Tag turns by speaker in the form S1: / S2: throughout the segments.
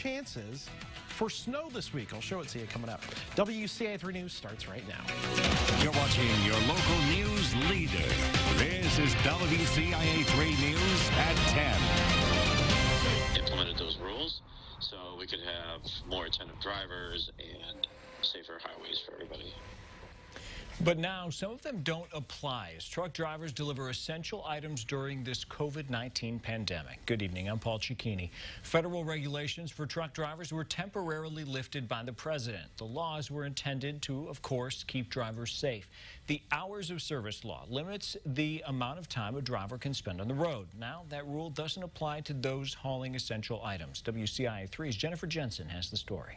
S1: chances for snow this week. I'll show it to you coming up. WCIA3 News starts right now.
S2: You're watching your local news leader. This is WCIA3 News at 10.
S3: Implemented those rules so we could have more attentive drivers and safer highways for everybody.
S4: But now some of them don't apply as truck drivers deliver essential items during this COVID-19 pandemic. Good evening, I'm Paul Cicchini. Federal regulations for truck drivers were temporarily lifted by the president. The laws were intended to, of course, keep drivers safe. The hours of service law limits the amount of time a driver can spend on the road. Now that rule doesn't apply to those hauling essential items. WCIA3's Jennifer Jensen has the story.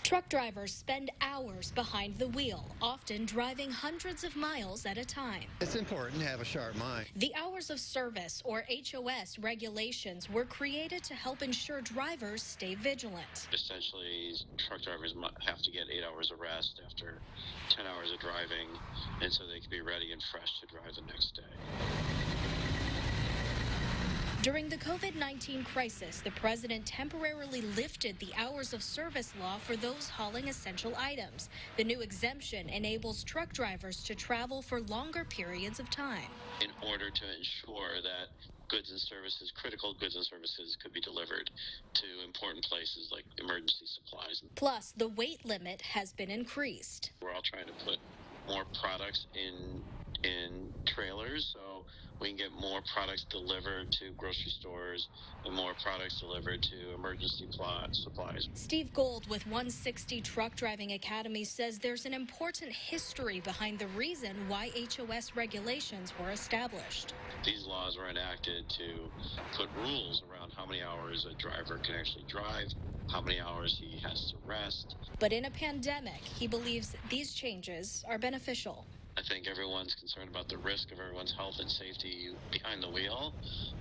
S5: Truck drivers spend hours behind the wheel, often driving hundreds of miles at a time.
S6: It's important to have a sharp mind.
S5: The hours of service, or HOS, regulations were created to help ensure drivers stay vigilant.
S3: Essentially, truck drivers have to get 8 hours of rest after 10 hours of driving, and so they can be ready and fresh to drive the next day.
S5: During the COVID-19 crisis, the president temporarily lifted the hours of service law for those hauling essential items. The new exemption enables truck drivers to travel for longer periods of time.
S3: In order to ensure that goods and services, critical goods and services, could be delivered to important places like emergency supplies.
S5: Plus, the weight limit has been increased.
S3: We're all trying to put more products in trailers so we can get more products delivered to grocery stores and more products delivered to emergency supplies.
S5: Steve Gold with 160 Truck Driving Academy says there's an important history behind the reason why HOS regulations were established.
S3: These laws were enacted to put rules around how many hours a driver can actually drive, how many hours he has to rest.
S5: But in a pandemic, he believes these changes are beneficial.
S3: I think everyone's concerned about the risk of everyone's health and safety behind the wheel,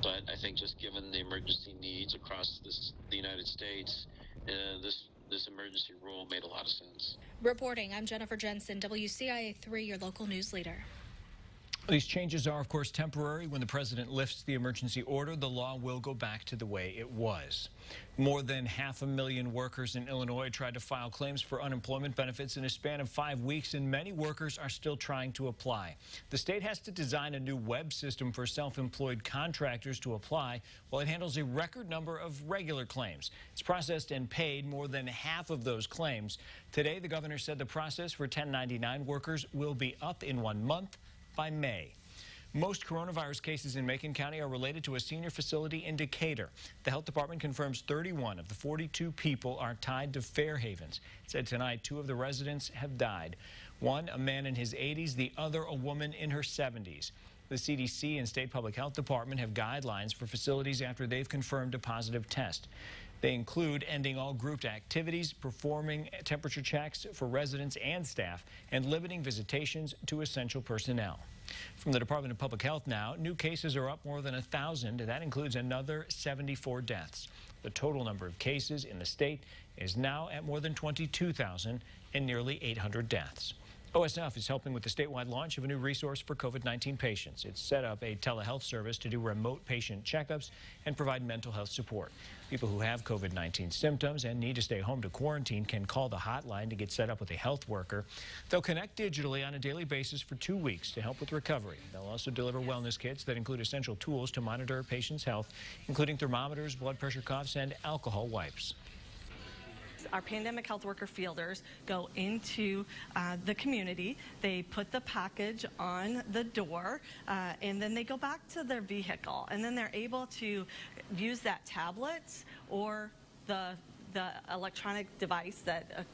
S3: but I think just given the emergency needs across the United States, this emergency rule made a lot of sense.
S5: Reporting, I'm Jennifer Jensen, WCIA3, your local news leader.
S4: These changes are, of course, temporary. When the president lifts the emergency order, the law will go back to the way it was. More than 500,000 workers in Illinois tried to file claims for unemployment benefits in a span of 5 weeks, and many workers are still trying to apply. The state has to design a new web system for self-employed contractors to apply, while it handles a record number of regular claims. It's processed and paid more than half of those claims. Today, the governor said the process for 1099 workers will be up in 1 month by May. Most coronavirus cases in Macon County are related to a senior facility in Decatur. The health department confirms 31 of the 42 people are tied to Fairhavens. It said tonight 2 of the residents have died. One, a man in his 80s, the other, a woman in her 70s. The CDC and State Public Health Department have guidelines for facilities after they've confirmed a positive test. They include ending all grouped activities, performing temperature checks for residents and staff, and limiting visitations to essential personnel. From the Department of Public Health now, new cases are up more than 1,000. That includes another 74 deaths. The total number of cases in the state is now at more than 22,000 and nearly 800 deaths. OSF is helping with the statewide launch of a new resource for COVID-19 patients. It's set up a telehealth service to do remote patient checkups and provide mental health support. People who have COVID-19 symptoms and need to stay home to quarantine can call the hotline to get set up with a health worker. They'll connect digitally on a daily basis for 2 weeks to help with recovery. They'll also deliver wellness kits that include essential tools to monitor a patient's health, including thermometers, blood pressure cuffs, and alcohol wipes.
S7: Our pandemic health worker fielders go into the community. They put the package on the door, and then they go back to their vehicle, and then they're able to use that tablet or the electronic device that a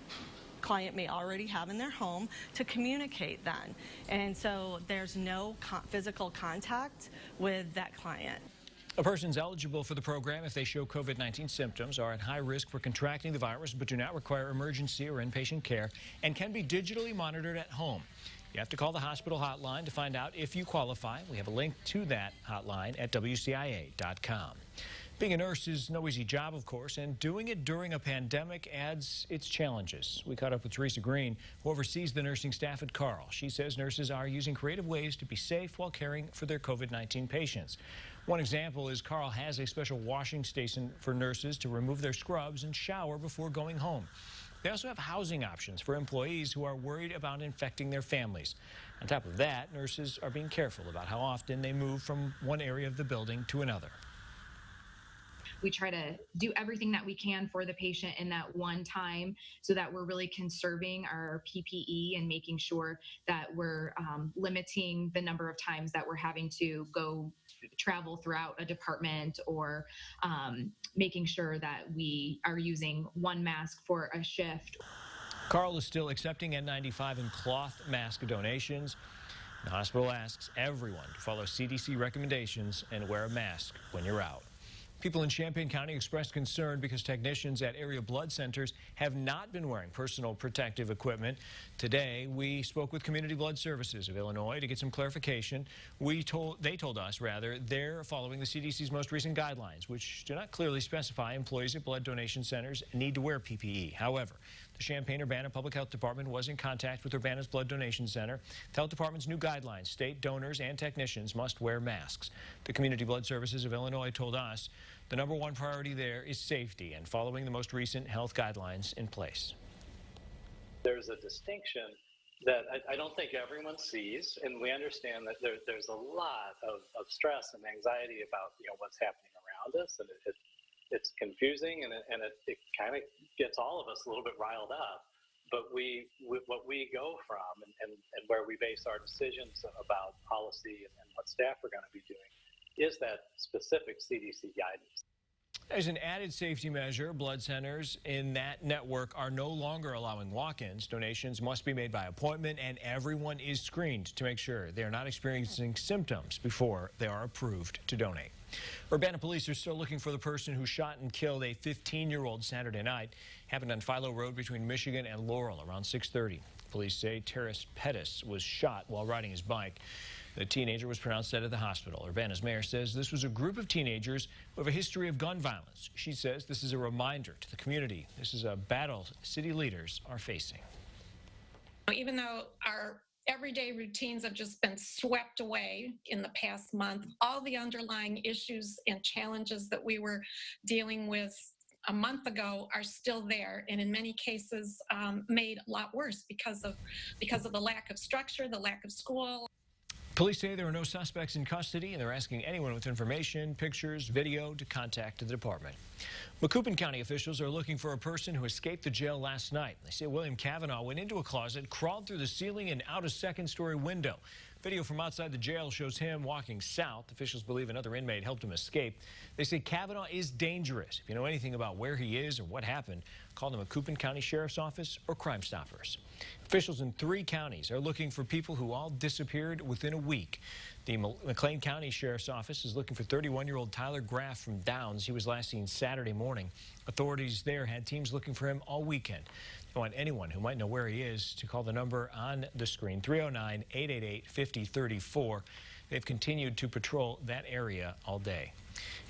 S7: client may already have in their home to communicate then. And so there's no physical contact with that client.
S4: A person's eligible for the program if they show COVID-19 symptoms, are at high risk for contracting the virus, but do not require emergency or inpatient care, and can be digitally monitored at home. You have to call the hospital hotline to find out if you qualify. We have a link to that hotline at WCIA.com. Being a nurse is no easy job, of course, and doing it during a pandemic adds its challenges. We caught up with Teresa Green, who oversees the nursing staff at Carle. She says nurses are using creative ways to be safe while caring for their COVID-19 patients. One example is Carle has a special washing station for nurses to remove their scrubs and shower before going home. They also have housing options for employees who are worried about infecting their families. On top of that, nurses are being careful about how often they move from one area of the building to another.
S8: We try to do everything that we can for the patient in that one time so that we're really conserving our PPE and making sure that we're limiting the number of times that we're having to go travel throughout a department, or making sure that we are using one mask for a shift.
S4: Carle is still accepting N95 and cloth mask donations. The hospital asks everyone to follow CDC recommendations and wear a mask when you're out. People in Champaign County expressed concern because technicians at area blood centers have not been wearing personal protective equipment. Today, we spoke with Community Blood Services of Illinois to get some clarification. They told us they're following the CDC's most recent guidelines, which do not clearly specify employees at blood donation centers need to wear PPE. However, the Champaign-Urbana Public Health Department was in contact with Urbana's Blood Donation Center. The health department's new guidelines state donors and technicians must wear masks. The Community Blood Services of Illinois told us the #1 priority there is safety and following the most recent health guidelines in place.
S9: There's a distinction that I don't think everyone sees, and we understand that there's a lot of stress and anxiety about what's happening around us, and it's confusing, and it kind of gets all of us a little bit riled up. But what we go from and where we base our decisions about policy and what staff are going to be doing is that specific CDC guidance.
S4: As an added safety measure, blood centers in that network are no longer allowing walk-ins. Donations must be made by appointment, and everyone is screened to make sure they are not experiencing symptoms before they are approved to donate. Urbana police are still looking for the person who shot and killed a 15-year-old Saturday night. Happened on Philo Road between Michigan and Laurel around 6:30. Police say Terrace Pettis was shot while riding his bike. The teenager was pronounced dead at the hospital. Urbana's mayor says this was a group of teenagers who have a history of gun violence. She says this is a reminder to the community. This is a battle city leaders are facing.
S10: Even though our everyday routines have just been swept away in the past month, all the underlying issues and challenges that we were dealing with a month ago are still there, and in many cases made a lot worse because of the lack of structure, the lack of school.
S4: Police say there are no suspects in custody, and they're asking anyone with information, pictures, video to contact the department. Macoupin County officials are looking for a person who escaped the jail last night. They say William Kavanaugh went into a closet, crawled through the ceiling and out a second-story window. Video from outside the jail shows him walking south. Officials believe another inmate helped him escape. They say Kavanaugh is dangerous. If you know anything about where he is or what happened, call the Macoupin County Sheriff's Office or Crime Stoppers. Officials in 3 counties are looking for people who all disappeared within a week. The McLean County Sheriff's Office is looking for 31-year-old Tyler Graff from Downs. He was last seen Saturday morning. Authorities there had teams looking for him all weekend. They want anyone who might know where he is to call the number on the screen, 309-888-5034. They've continued to patrol that area all day.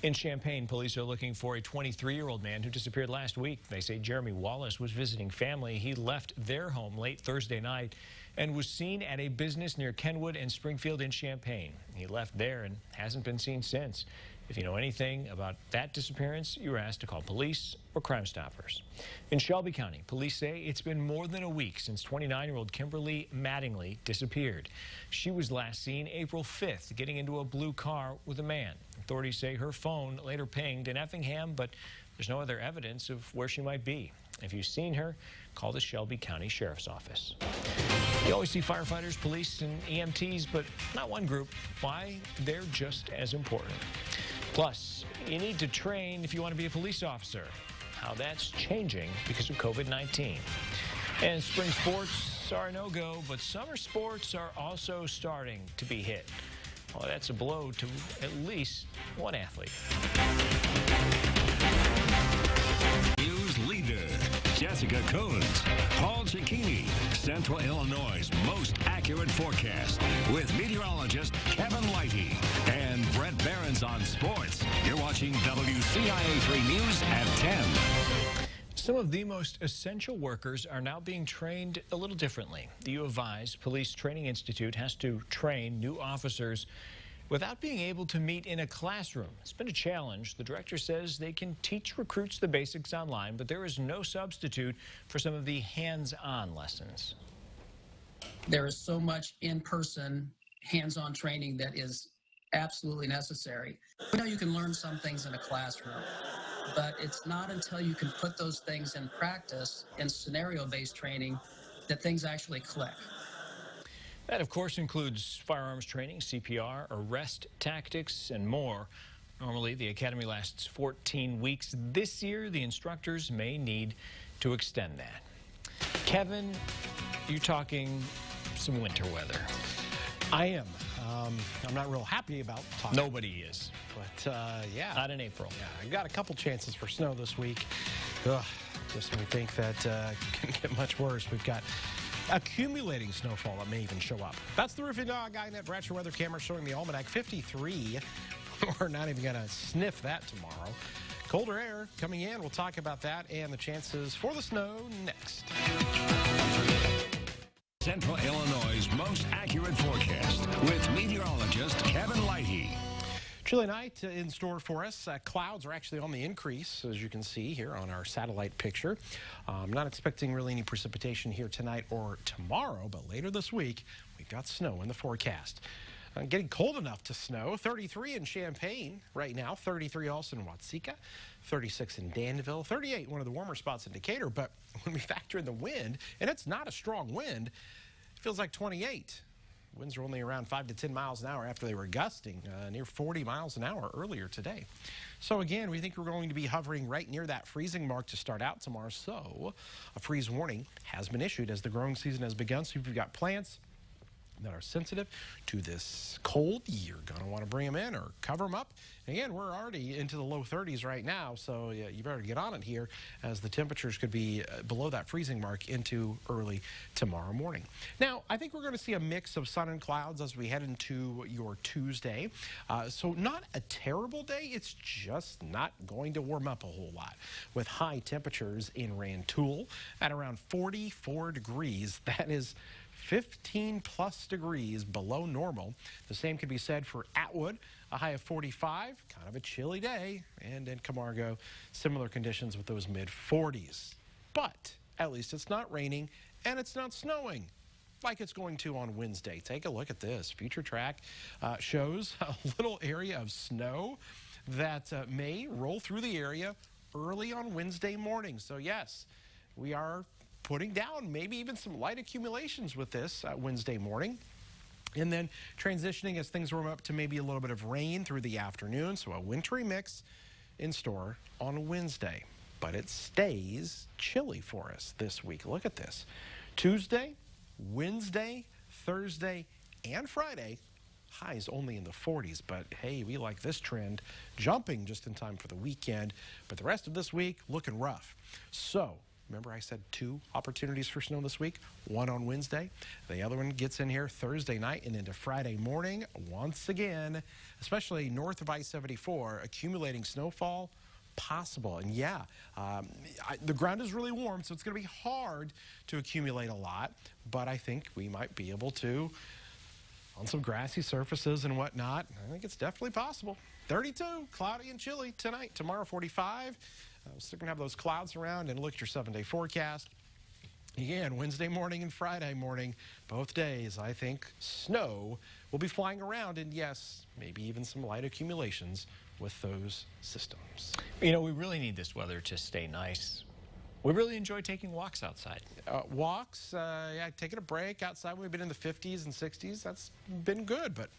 S4: In Champaign, police are looking for a 23-year-old man who disappeared last week. They say Jeremy Wallace was visiting family. He left their home late Thursday night and was seen at a business near Kenwood and Springfield in Champaign. He left there and hasn't been seen since. If you know anything about that disappearance, you're asked to call police or Crime Stoppers. In Shelby County, police say it's been more than a week since 29-year-old Kimberly Mattingly disappeared. She was last seen April 5th getting into a blue car with a man. Authorities say her phone later pinged in Effingham, but there's no other evidence of where she might be. If you've seen her, call the Shelby County Sheriff's Office. You always see firefighters, police, and EMTs, but not one group. Why? They're just as important. Plus, you need to train if you want to be a police officer. How that's changing because of COVID-19. And spring sports are a no-go, but summer sports are also starting to be hit. Well, that's a blow to at least one athlete.
S2: News leader, Jessica Coons, Paul Cicchini, Central Illinois' most accurate forecast with meteorologist Kevin Lighty and and Brett Barron's on sports. You're watching WCIA3 News at 10.
S4: Some of the most essential workers are now being trained a little differently. The U of I's Police Training Institute has to train new officers without being able to meet in a classroom. It's been a challenge. The director says they can teach recruits the basics online, but there is no substitute for some of the hands-on lessons.
S11: There is so much in-person, hands-on training that is absolutely necessary. We know you can learn some things in a classroom, but it's not until you can put those things in practice in scenario-based training that things actually click.
S4: That, of course, includes firearms training, CPR, arrest tactics, and more. Normally, the academy lasts 14 weeks. This year, the instructors may need to extend that. Kevin, you're talking some winter weather.
S1: I am. I'm not real happy about talking.
S4: Nobody is.
S1: But, yeah.
S4: Not in April.
S1: Yeah, I got a couple chances for snow this week. Just when we think that can get much worse, we've got accumulating snowfall that may even show up. That's the Roofing Dog Net Bratcher weather camera showing the ALMANAC 53. We're not even going to sniff that tomorrow. Colder air coming in. We'll talk about that and the chances for the snow next.
S2: Central Illinois' most accurate forecast with meteorologist Kevin Lighty.
S1: Chilly night in store for us. Clouds are actually on the increase, as you can see here on our satellite picture. Not expecting really any precipitation here tonight or tomorrow, but later this week, we've got snow in the forecast. Getting cold enough to snow. 33 in Champaign right now, 33 also in Watsika, 36 in Danville, 38, one of the warmer spots in Decatur. But when we factor in the wind, and it's not a strong wind, it feels like 28. Winds are only around 5 to 10 miles an hour after they were gusting near 40 miles an hour earlier today. So again, we think we're going to be hovering right near that freezing mark to start out tomorrow. So a freeze warning has been issued as the growing season has begun. So if you've got plants that are sensitive to this cold, you're going to want to bring them in or cover them up. And again, we're already into the low 30s right now, so you better get on it here as the temperatures could be below that freezing mark into early tomorrow morning. Now, I think we're going to see a mix of sun and clouds as we head into your Tuesday. So not a terrible day. It's just not going to warm up a whole lot with high temperatures in Rantoul at around 44 degrees. That is 15 plus degrees below normal. The same could be said for Atwood, a high of 45, kind of a chilly day. And in Camargo, similar conditions with those mid 40s. But at least it's not raining and it's not snowing like it's going to on Wednesday. Take a look at this. Future Track shows a little area of snow that may roll through the area early on Wednesday morning. So yes, we are putting down maybe even some light accumulations with this Wednesday morning. And then transitioning as things warm up to maybe a little bit of rain through the afternoon. So a wintry mix in store on Wednesday. But it stays chilly for us this week. Look at this. Tuesday, Wednesday, Thursday, and Friday. Highs only in the 40s, but hey, we like this trend jumping just in time for the weekend. But the rest of this week looking rough. So remember I said 2 opportunities for snow this week, one on Wednesday. The other one gets in here Thursday night and into Friday morning. Once again, especially north of I-74, accumulating snowfall possible. And yeah, the ground is really warm, so it's going to be hard to accumulate a lot. But I think we might be able to on some grassy surfaces and whatnot. I think it's definitely possible. 32, cloudy and chilly tonight. Tomorrow, 45. Still going to have those clouds around, and look at your 7-day forecast. Again, Wednesday morning and Friday morning, both days, I think snow will be flying around, and yes, maybe even some light accumulations with those systems.
S4: You know, we really need this weather to stay nice. We really enjoy taking walks outside.
S1: Walks, yeah, taking a break outside. We've been in the 50s and 60s. That's been good, but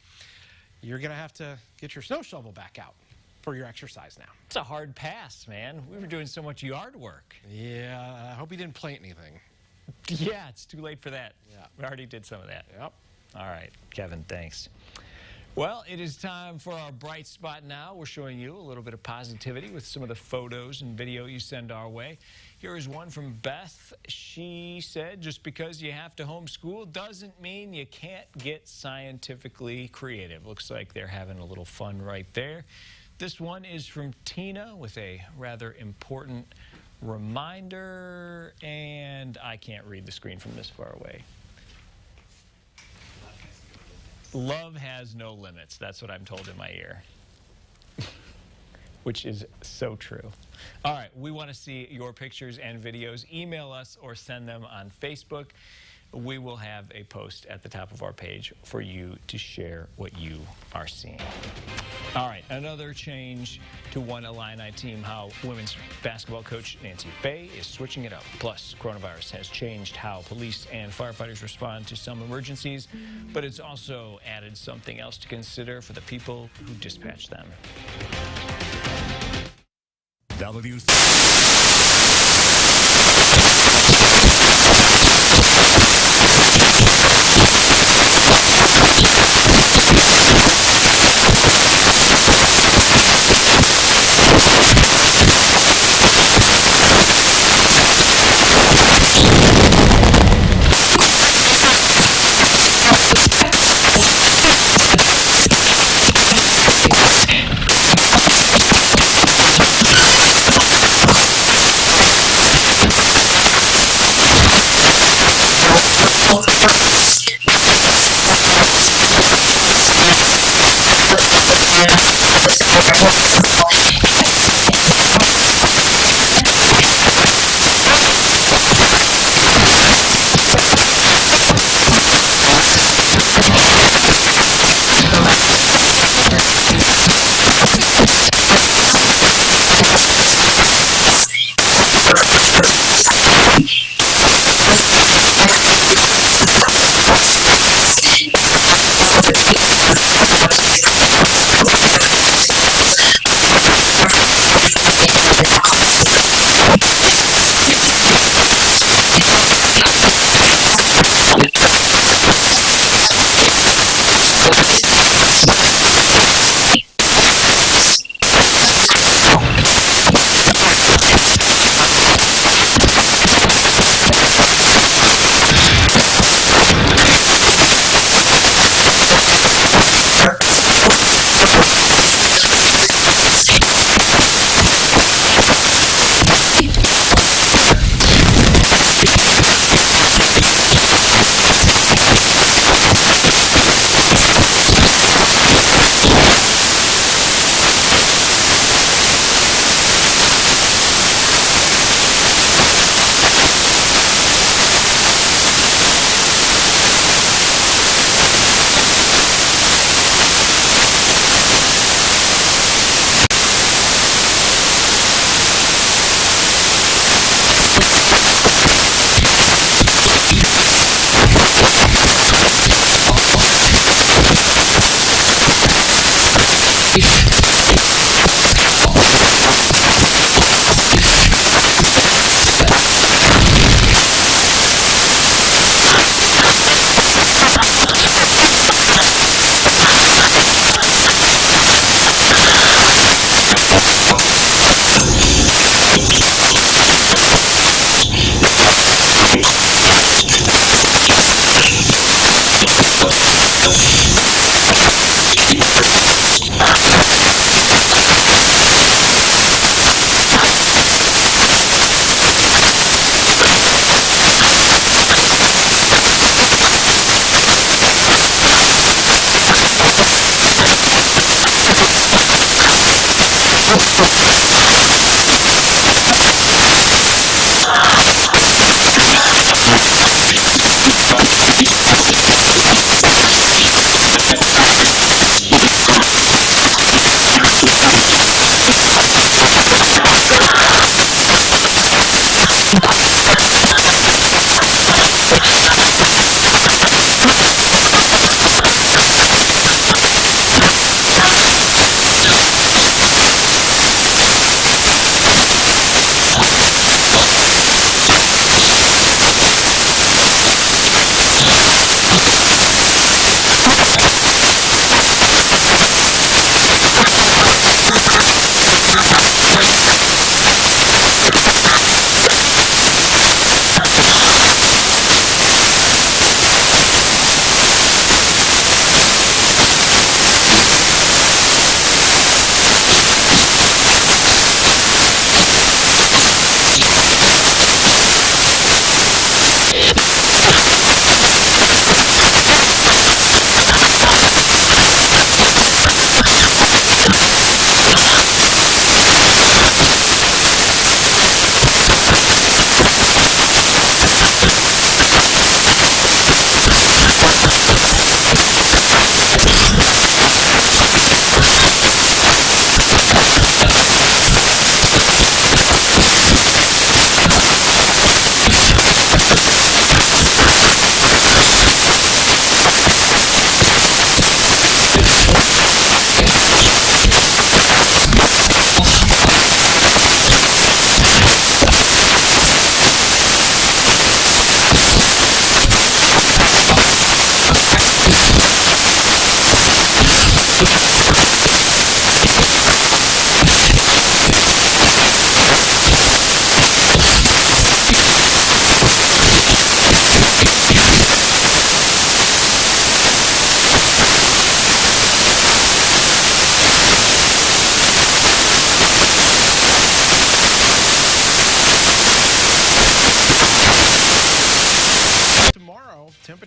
S1: you're going to have to get your snow shovel back out for your exercise now.
S4: It's a hard pass, man. We were doing so much yard work.
S1: Yeah, I hope you didn't plant anything.
S4: Yeah, it's too late for that.
S1: Yeah.
S4: We already did some of that.
S1: Yep.
S4: All right, Kevin, thanks. Well, it is time for our bright spot now. We're showing you a little bit of positivity with some of the photos and video you send our way. Here is one from Beth. She said, just because you have to homeschool doesn't mean you can't get scientifically creative. Looks like they're having a little fun right there. This one is from Tina with a rather important reminder, and I can't read the screen from this far away. Love has no limits. That's what I'm told in my ear, which is so true. All right, we want to see your pictures and videos. Email us or send them on Facebook. We will have a post at the top of our page for you to share what you are seeing. All right, another change to one Illini team, how women's basketball coach Nancy Fay is switching it up. Plus, coronavirus has changed how police and firefighters respond to some emergencies, but it's also added something else to consider for the people who dispatch them.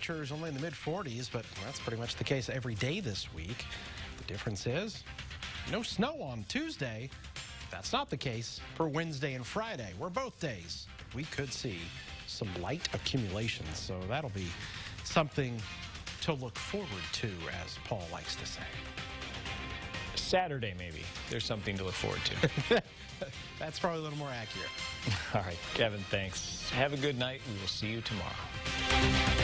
S1: temperatures only in the mid-40s, but that's pretty much the case every day this week. The difference is no snow on Tuesday. That's not the case for Wednesday and Friday, where both days we could see some light accumulations. So that'll be something to look forward to, as Paul likes to say.
S4: Saturday, maybe. There's something to look forward to.
S1: That's probably a little more accurate.
S4: All right, Kevin, thanks. Have a good night. We will see you tomorrow.